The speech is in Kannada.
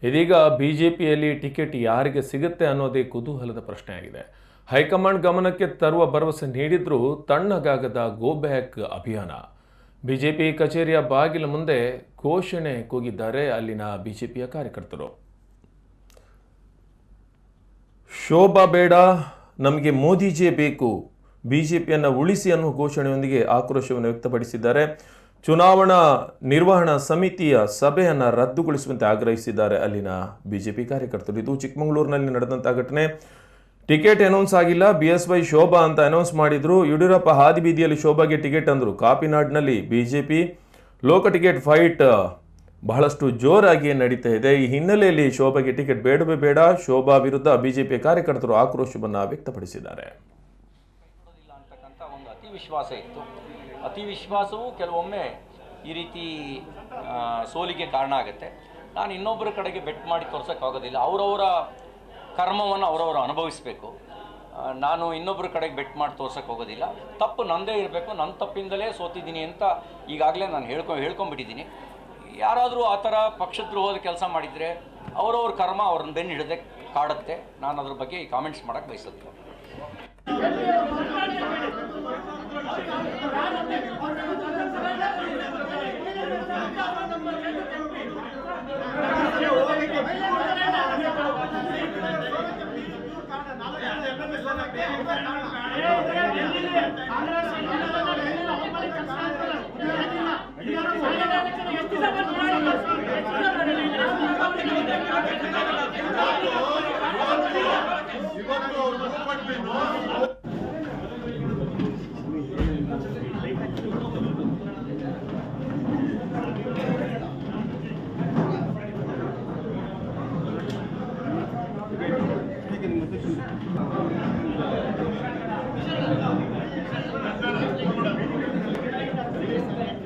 ಇದೀಗ ಬಿಜೆಪಿಯಲ್ಲಿ ಟಿಕೆಟ್ ಯಾರಿಗೆ ಸಿಗುತ್ತೆ ಅನ್ನೋದೇ ಕುತೂಹಲದ ಪ್ರಶ್ನೆಯಾಗಿದೆ. ಹೈಕಮಾಂಡ್ ಗಮನಕ್ಕೆ ತರುವ ಭರವಸೆ ನೀಡಿದ್ರೂ ತಣ್ಣಗಾಗದ ಗೋ ಬ್ಯಾಕ್ ಅಭಿಯಾನ. ಬಿಜೆಪಿ ಕಚೇರಿಯ ಬಾಗಿಲ ಮುಂದೆ ಘೋಷಣೆ ಕೂಗಿದ್ದಾರೆ ಅಲ್ಲಿನ ಬಿಜೆಪಿಯ ಕಾರ್ಯಕರ್ತರು. ಶೋಭಾ ಬೇಡ, ನಮಗೆ ಮೋದಿಜೇ ಬೇಕು, ಬಿಜೆಪಿಯನ್ನು ಉಳಿಸಿ ಅನ್ನುವ ಘೋಷಣೆಯೊಂದಿಗೆ ಆಕ್ರೋಶವನ್ನು ವ್ಯಕ್ತಪಡಿಸಿದ್ದಾರೆ. ಚುನಾವಣಾ ನಿರ್ವಹಣಾ ಸಮಿತಿಯ ಸಭೆಯನ್ನು ರದ್ದುಗೊಳಿಸುವಂತೆ ಆಗ್ರಹಿಸಿದ್ದಾರೆ ಅಲ್ಲಿನ ಬಿಜೆಪಿ ಕಾರ್ಯಕರ್ತರು. ಇದು ಚಿಕ್ಕಮಗಳೂರಿನಲ್ಲಿ ನಡೆದಂಥ ಘಟನೆ. ಟಿಕೆಟ್ ಅನೌನ್ಸ್ ಆಗಿಲ್ಲ, BSY ಶೋಭಾ ಅಂತ ಅನೌನ್ಸ್ ಮಾಡಿದ್ರು. ಯಡಿಯೂರಪ್ಪ ಹಾದಿ ಬೀದಿಯಲ್ಲಿ ಶೋಭಾಗೆ ಟಿಕೆಟ್ ಅಂದರು. ಕಾಪಿನಾಡ್ನಲ್ಲಿ ಬಿಜೆಪಿ ಲೋಕ ಟಿಕೆಟ್ ಫೈಟ್ ಬಹಳಷ್ಟು ಜೋರಾಗಿ ನಡೀತಾ ಇದೆ. ಈ ಹಿನ್ನೆಲೆಯಲ್ಲಿ ಶೋಭಾಗೆ ಟಿಕೆಟ್ ಬೇಡವೇ ಬೇಡ, ಶೋಭಾ ವಿರುದ್ಧ ಬಿಜೆಪಿ ಕಾರ್ಯಕರ್ತರು ಆಕ್ರೋಶವನ್ನು ವ್ಯಕ್ತಪಡಿಸಿದ್ದಾರೆ. ವಿಶ್ವಾಸ ಇತ್ತು. ಅತಿ ವಿಶ್ವಾಸವು ಕೆಲವೊಮ್ಮೆ ಈ ರೀತಿ ಸೋಲಿಗೆ ಕಾರಣ ಆಗುತ್ತೆ. ನಾನು ಇನ್ನೊಬ್ಬರ ಕಡೆಗೆ ಬೆಟ್ ಮಾಡಿ ತೋರ್ಸೋಕ್ಕಾಗೋದಿಲ್ಲ. ಅವರವರ ಕರ್ಮವನ್ನು ಅವರವರು ಅನುಭವಿಸಬೇಕು. ನಾನು ಇನ್ನೊಬ್ಬರ ಕಡೆಗೆ ಬೆಟ್ ಮಾಡಿ ತೋರ್ಸೋಕ್ಕೆ ಹೋಗೋದಿಲ್ಲ. ತಪ್ಪು ನಂದೇ ಇರಬೇಕು, ನನ್ನ ತಪ್ಪಿಂದಲೇ ಸೋತಿದ್ದೀನಿ ಅಂತ ಈಗಾಗಲೇ ನಾನು ಹೇಳ್ಕೊಂಬಿಟ್ಟಿದ್ದೀನಿ. ಯಾರಾದರೂ ಆ ಥರ ಪಕ್ಷದ್ರೋಹದ ಕೆಲಸ ಮಾಡಿದರೆ ಅವರವ್ರ ಕರ್ಮ ಅವ್ರನ್ನ ಬೆನ್ನು ಹಿಡದೆ ಕಾಡುತ್ತೆ. ನಾನು ಅದ್ರ ಬಗ್ಗೆ ಈ ಕಾಮೆಂಟ್ಸ್ ಮಾಡೋಕ್ಕೆ ಬಯಸುತ್ತೆ.